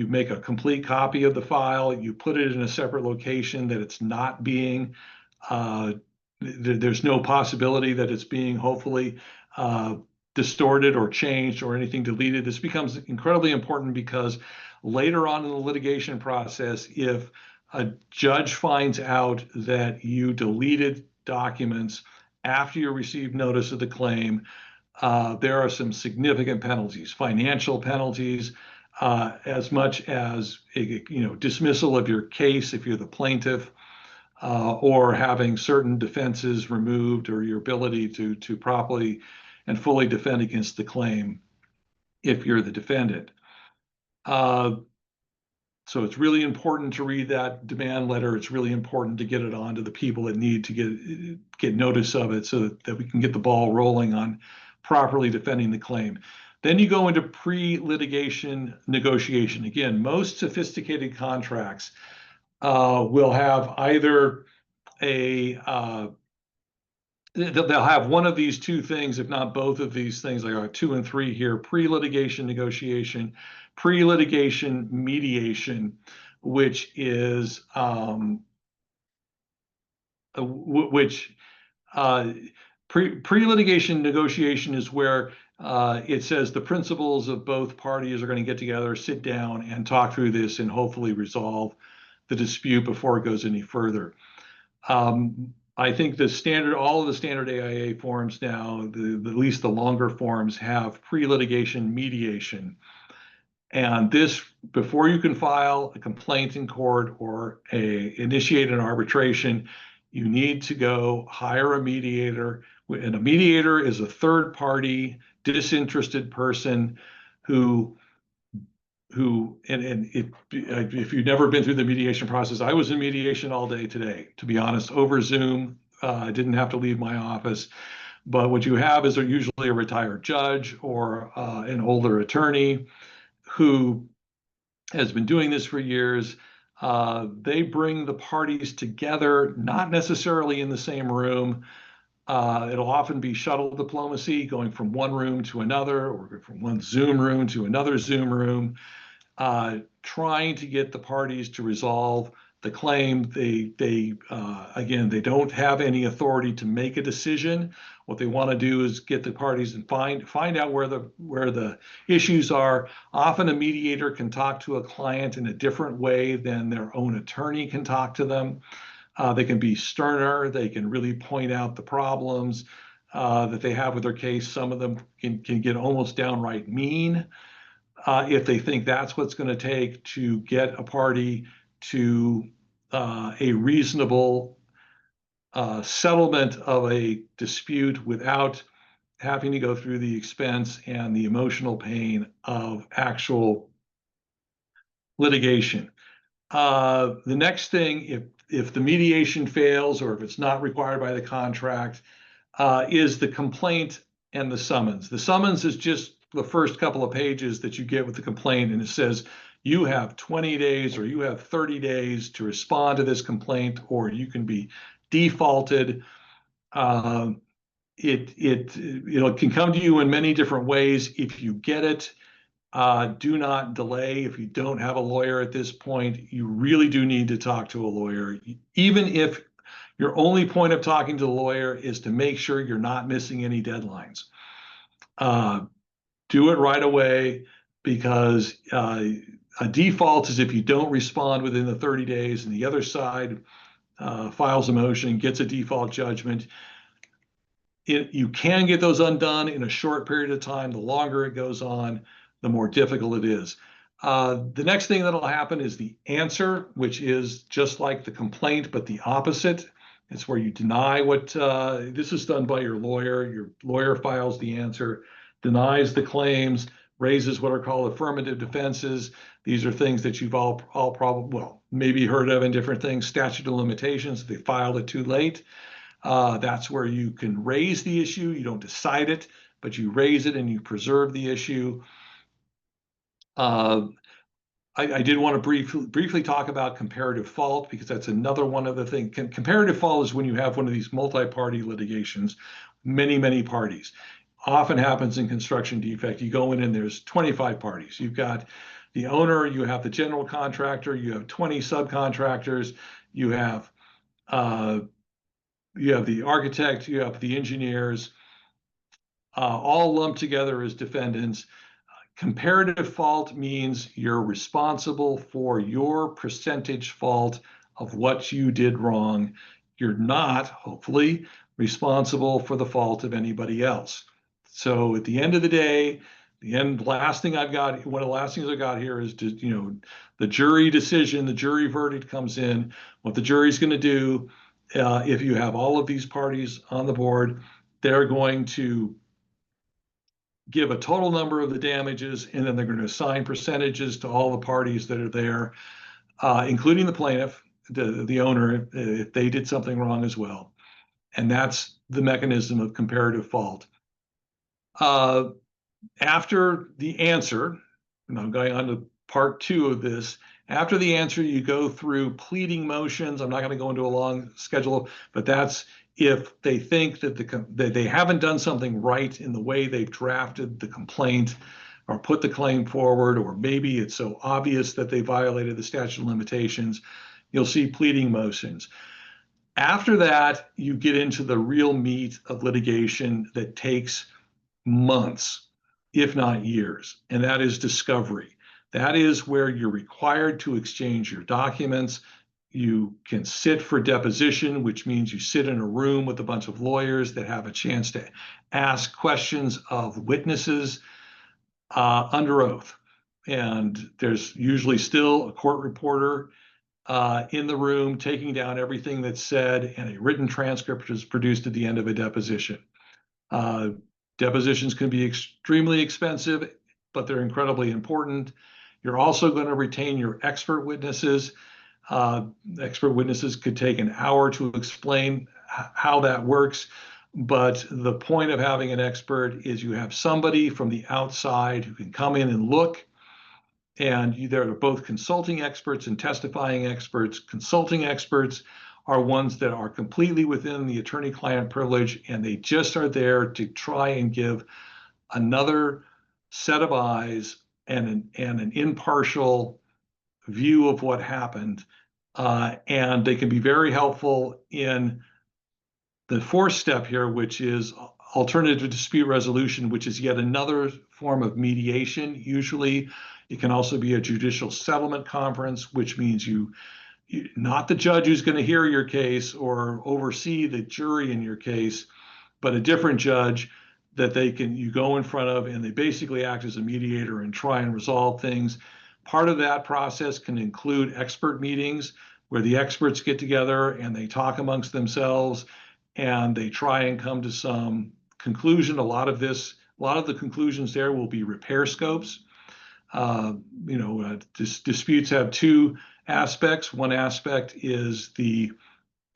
make a complete copy of the file, you put it in a separate location that it's not being, uh, there's no possibility that it's being hopefully uh, distorted or changed or anything deleted. This becomes incredibly important because later on in the litigation process, if a judge finds out that you deleted documents after you received notice of the claim, there are some significant penalties, financial penalties, as much as dismissal of your case if you're the plaintiff, or having certain defenses removed, or your ability to properly and fully defend against the claim if you're the defendant. So it's really important to read that demand letter. It's really important to get it on to the people that need to get notice of it, so that we can get the ball rolling on properly defending the claim. Then you go into pre-litigation negotiation. Again, most sophisticated contracts will have either they'll have one of these two things, if not both of these things. Like 2 and 3 here: pre-litigation negotiation, pre-litigation mediation, which is which pre-litigation negotiation is where it says the principals of both parties are going to get together, sit down, and talk through this and hopefully resolve the dispute before it goes any further. I think all of the standard AIA forms now, at least the longer forms, have pre-litigation mediation. And this, before you can file a complaint in court or initiate an arbitration, you need to go hire a mediator. And a mediator is a third party, disinterested person who and if you've never been through the mediation process, I was in mediation all day today, to be honest, over Zoom. I didn't have to leave my office. But what you have is usually a retired judge or an older attorney who has been doing this for years. They bring the parties together, not necessarily in the same room. It'll often be shuttle diplomacy, going from one room to another, or from one Zoom room to another Zoom room, trying to get the parties to resolve the claim. Again, they don't have any authority to make a decision. What they want to do is get the parties and find out where the issues are. Often a mediator can talk to a client in a different way than their own attorney can talk to them. They can be sterner. They can really point out the problems that they have with their case. Some of them can get almost downright mean if they think that's what's going to take to get a party to a reasonable settlement of a dispute without having to go through the expense and the emotional pain of actual litigation. The next thing, if the mediation fails or if it's not required by the contract, is the complaint and the summons. The summons is just the first couple of pages that you get with the complaint, and it says you have 20 days or you have 30 days to respond to this complaint, or you can be defaulted. It can come to you in many different ways. If you get it, do not delay. If you don't have a lawyer at this point, you really do need to talk to a lawyer. Even if your only point of talking to the lawyer is to make sure you're not missing any deadlines. Do it right away, because a default is if you don't respond within the 30 days and the other side files a motion, gets a default judgment. You can get those undone in a short period of time. The longer it goes on, the more difficult it is. The next thing that'll happen is the answer, which is just like the complaint, but the opposite. It's where you deny what, this is done by your lawyer. Your lawyer files the answer, denies the claims, raises what are called affirmative defenses. These are things that you've all probably, well, maybe heard of in different things. Statute of limitations, if they filed it too late. That's where you can raise the issue. You don't decide it, but you raise it and you preserve the issue. I did want to briefly talk about comparative fault, because that's another one of the things. Comparative fault is when you have one of these multi-party litigations, many parties. Often happens in construction defect. You go in and there's 25 parties. You've got the owner, you have the general contractor, you have 20 subcontractors, you have uh, the architect, you have the engineers, all lumped together as defendants. Comparative fault means you're responsible for your percentage fault of what you did wrong. You're not, hopefully, responsible for the fault of anybody else. So at the end of the day, last thing I've got, one of the last things I got here is just, the jury decision, the jury verdict comes in. What the jury's going to do, if you have all of these parties on the board, they're going to give a total number of the damages, and then they're going to assign percentages to all the parties that are there, including the plaintiff, the owner, if they did something wrong as well. And that's the mechanism of comparative fault. After the answer, and I'm going on to part two of this, after the answer, you go through pleading motions. I'm not going to go into a long schedule, but that's if they think that that they haven't done something right in the way they've drafted the complaint or put the claim forward, or maybe it's so obvious that they violated the statute of limitations, you'll see pleading motions. After that, you get into the real meat of litigation that takes months, if not years, and that is discovery. That is where you're required to exchange your documents. You can sit for deposition, which means you sit in a room with a bunch of lawyers that have a chance to ask questions of witnesses under oath. And there's usually still a court reporter in the room taking down everything that's said, and a written transcript is produced at the end of a deposition. Depositions can be extremely expensive, but they're incredibly important. You're also going to retain your expert witnesses. Expert witnesses could take an hour to explain how that works. But the point of having an expert is you have somebody from the outside who can come in and look. And they're both consulting experts and testifying experts. Consulting experts are ones that are completely within the attorney-client privilege, and they just are there to try and give another set of eyes and an impartial view of what happened. And they can be very helpful in the fourth step here, which is alternative dispute resolution, which is yet another form of mediation. Usually, it can also be a judicial settlement conference, which means not the judge who's going to hear your case or oversee the jury in your case, but a different judge that you go in front of, and they basically act as a mediator and try and resolve things. Part of that process can include expert meetings where the experts get together and they talk amongst themselves and they try and come to some conclusion. A lot of the conclusions there will be repair scopes. Disputes have two aspects. One aspect is the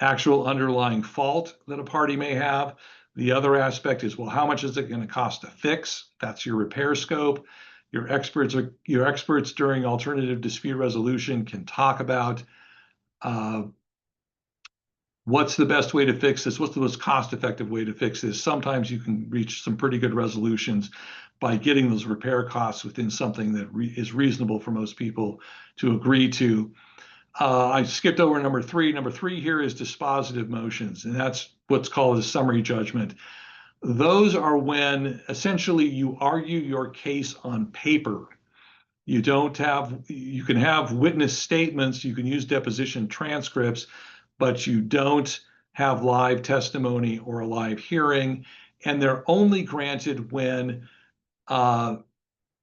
actual underlying fault that a party may have. The other aspect is, well, how much is it going to cost to fix? That's your repair scope. Your experts during alternative dispute resolution can talk about what's the best way to fix this? What's the most cost-effective way to fix this? Sometimes you can reach some pretty good resolutions by getting those repair costs within something that is reasonable for most people to agree to. I skipped over number three. Number three here is dispositive motions, and that's what's called a summary judgment. Those are when essentially you argue your case on paper. You can have witness statements, you can use deposition transcripts, but you don't have live testimony or a live hearing, and they're only granted when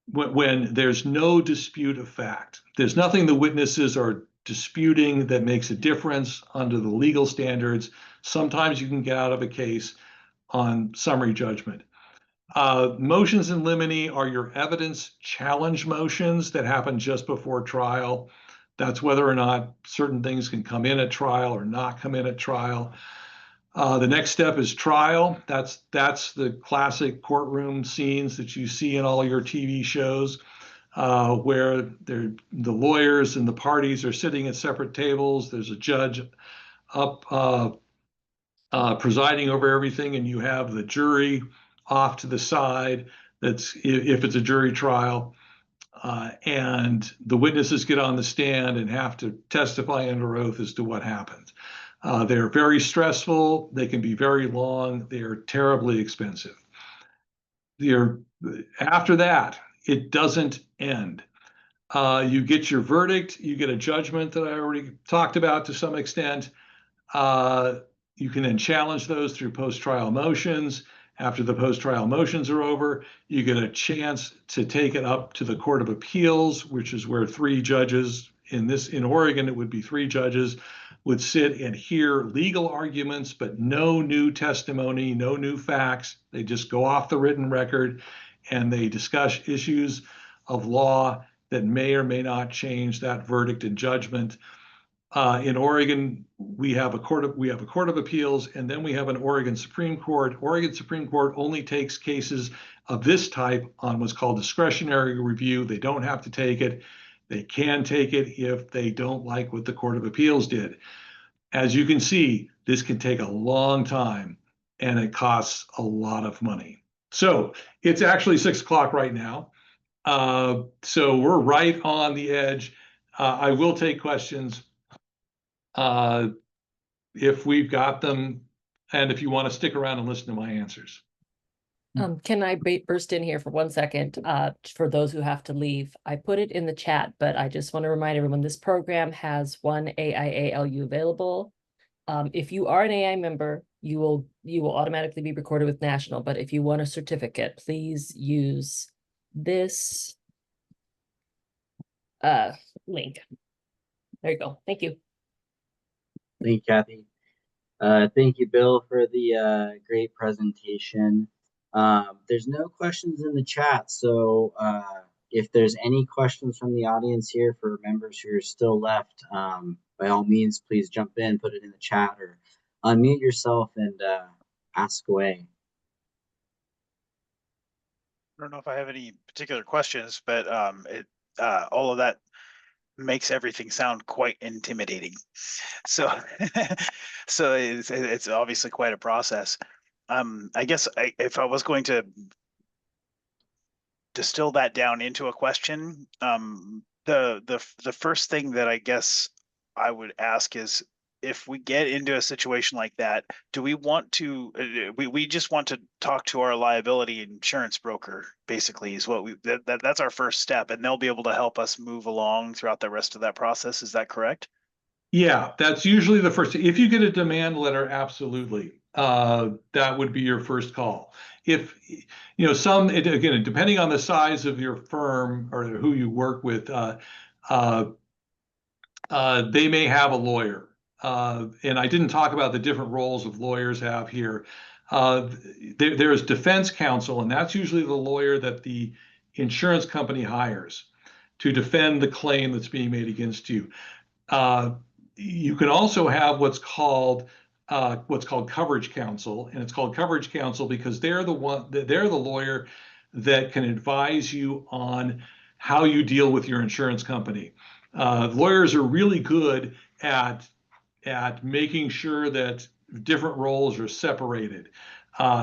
there's no dispute of fact. There's nothing the witnesses are disputing that makes a difference under the legal standards. Sometimes you can get out of a case on summary judgment. Motions in limine are your evidence challenge motions that happen just before trial. That's whether or not certain things can come in at trial or not come in at trial. The next step is trial. That's the classic courtroom scenes that you see in all your TV shows. where the lawyers and the parties are sitting at separate tables. There's a judge up presiding over everything, and you have the jury off to the side. That's if it's a jury trial. And the witnesses get on the stand and have to testify under oath as to what happened. They're very stressful. They can be very long. They are terribly expensive. After that, it doesn't end. You get your verdict. You get a judgment that I already talked about to some extent. You can then challenge those through post-trial motions. After the post-trial motions are over, you get a chance to take it up to the Court of Appeals, which is where 3 judges in Oregon, it would be 3 judges would sit and hear legal arguments, but no new testimony, no new facts. They just go off the written record and they discuss issues of law that may or may not change that verdict and judgment. In Oregon, we have a court of appeals, and then we have an Oregon Supreme Court. Oregon Supreme Court only takes cases of this type on what's called discretionary review. They don't have to take it. They can take it if they don't like what the Court of Appeals did. As you can see, this can take a long time, and it costs a lot of money. So it's actually 6 o'clock right now. So we're right on the edge. I will take questions if we've got them, and if you want to stick around and listen to my answers. Can I burst in here for 1 second? For those who have to leave, I put it in the chat, but I just want to remind everyone this program has 1 AIALU available. If you are an AI member, you will automatically be recorded with National. But if you want a certificate, please use this link. There you go. Thank you. Thank you, Kathy. Thank you, Bill, for the great presentation. There's no questions in the chat, so if there's any questions from the audience here for members who are still left, by all means, please jump in, put it in the chat, or unmute yourself and ask away. I don't know if I have any particular questions, but all of that makes everything sound quite intimidating. So, so it's obviously quite a process. I guess if I was going to distill that down into a question, the first thing that I guess I would ask is, if we get into a situation like that, do we want to, we just want to talk to our liability insurance broker, basically, is what that's our first step, and they'll be able to help us move along throughout the rest of that process. Is that correct? Yeah, that's usually the first. If you get a demand letter, absolutely. That would be your first call. If, again, depending on the size of your firm or who you work with, they may have a lawyer. And I didn't talk about the different roles of lawyers have here. There's defense counsel, and that's usually the lawyer that the insurance company hires to defend the claim that's being made against you. You can also have what's called coverage counsel, and it's called coverage counsel because they're the lawyer that can advise you on how you deal with your insurance company. Lawyers are really good at making sure that different roles are separated.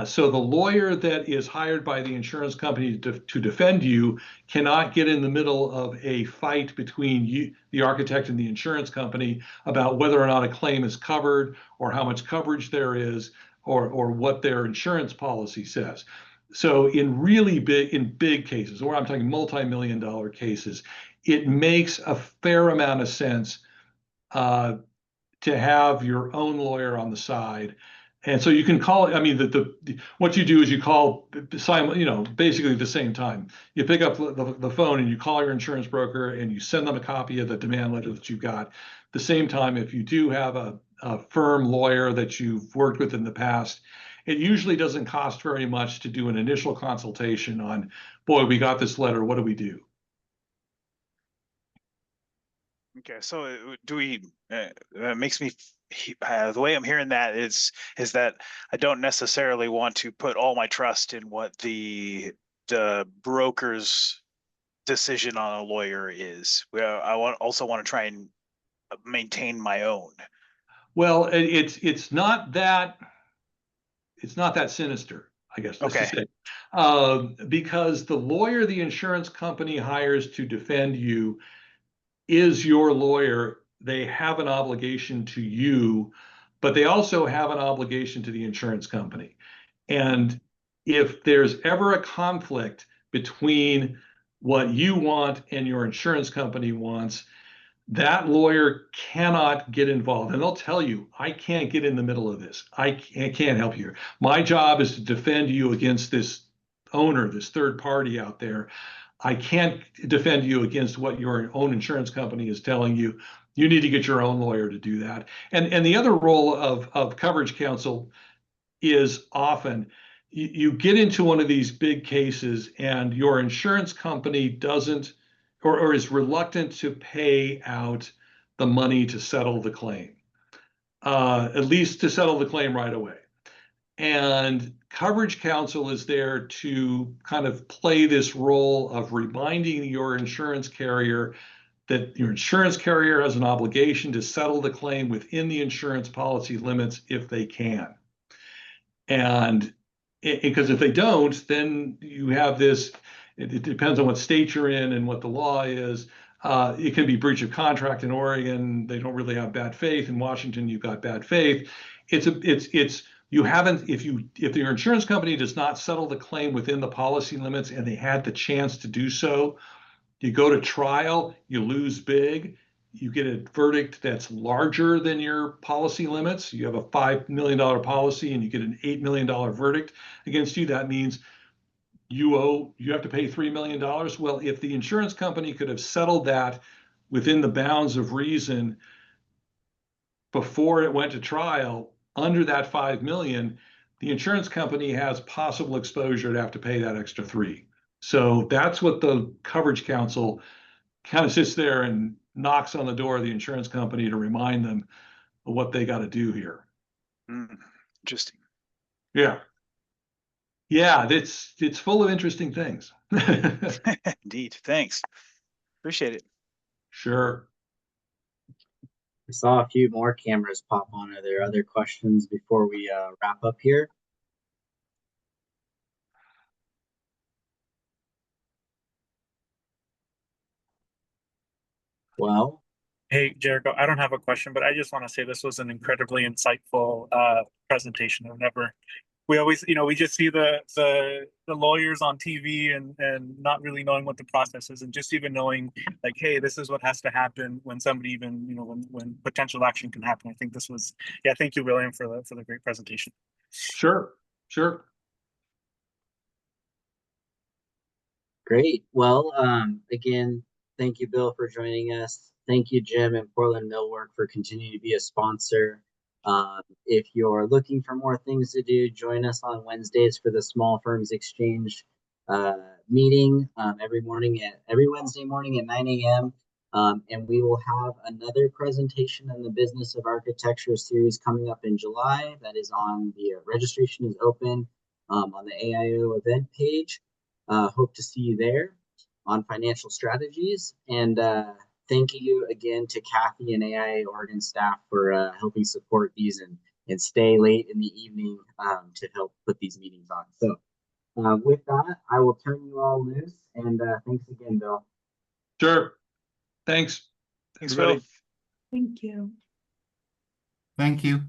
So the lawyer that is hired by the insurance company to defend you cannot get in the middle of a fight between you, the architect, and the insurance company about whether or not a claim is covered or how much coverage there is or what their insurance policy says. So in big cases, or I'm talking multi-million-dollar cases, it makes a fair amount of sense to have your own lawyer on the side. And so you can call it, I mean, what you do is you call, basically at the same time. You pick up the phone and you call your insurance broker and you send them a copy of the demand letter that you've got. At the same time, if you do have a firm lawyer that you've worked with in the past, it usually doesn't cost very much to do an initial consultation on, boy, we got this letter, what do we do? Okay, so do we? It makes me the way I'm hearing that is that I don't necessarily want to put all my trust in what the broker's decision on a lawyer is. Well, I also want to try and maintain my own. Well, it's not that sinister, I guess. Let's just Okay. say, because the lawyer the insurance company hires to defend you is your lawyer. They have an obligation to you, but they also have an obligation to the insurance company. And if there's ever a conflict between what you want and your insurance company wants, that lawyer cannot get involved. And they'll tell you, I can't get in the middle of this. I can't help you. My job is to defend you against this owner, this third party out there. I can't defend you against what your own insurance company is telling you. You need to get your own lawyer to do that. And the other role of coverage counsel is often you get into one of these big cases and your insurance company doesn't or is reluctant to pay out the money to settle the claim, at least to settle the claim right away. And coverage counsel is there to kind of play this role of reminding your insurance carrier that your insurance carrier has an obligation to settle the claim within the insurance policy limits if they can. And because if they don't, then you have this, it depends on what state you're in and what the law is. It can be breach of contract in Oregon. They don't really have bad faith. In Washington, you've got bad faith. You haven't, if your insurance company does not settle the claim within the policy limits and they had the chance to do so, you go to trial, you lose big, you get a verdict that's larger than your policy limits. You have a $5 million policy and you get an $8 million verdict against you. That means you have to pay $3 million. Well, if the insurance company could have settled that within the bounds of reason before it went to trial under that 5 million, the insurance company has possible exposure to have to pay that extra 3. So that's what the coverage counsel kind of sits there and knocks on the door of the insurance company to remind them of what they got to do here. Interesting. Yeah. Yeah, it's full of interesting things. Indeed. Thanks. Appreciate it. Sure. I saw a few more cameras pop on. Are there other questions before we wrap up here? Well, Hey, Jericho, I don't have a question, but I just want to say this was an incredibly insightful presentation. We always, we just see the lawyers on TV and not really knowing what the process is, and just even knowing like, hey, this is what has to happen when somebody even, when potential action can happen. I think this was, yeah, thank you, William, for the great presentation. Sure. great. Well, again, thank you, Bill, for joining us. Thank you, Jim and Portland Millwork, for continuing to be a sponsor. If you're looking for more things to do, join us on Wednesdays for the Small Firms Exchange meeting every Wednesday morning at 9 a.m. And we will have another presentation in the Business of Architecture series coming up in July. That is on the registration is open on the AIO event page. Hope to see you there on financial strategies. And thank you again to Kathy and AIA Oregon staff for helping support these and stay late in the evening to help put these meetings on. So with that, I will turn you all loose. And thanks again, Bill. Sure. Thanks. Thanks, everybody. Bill. Thank you. Thank you.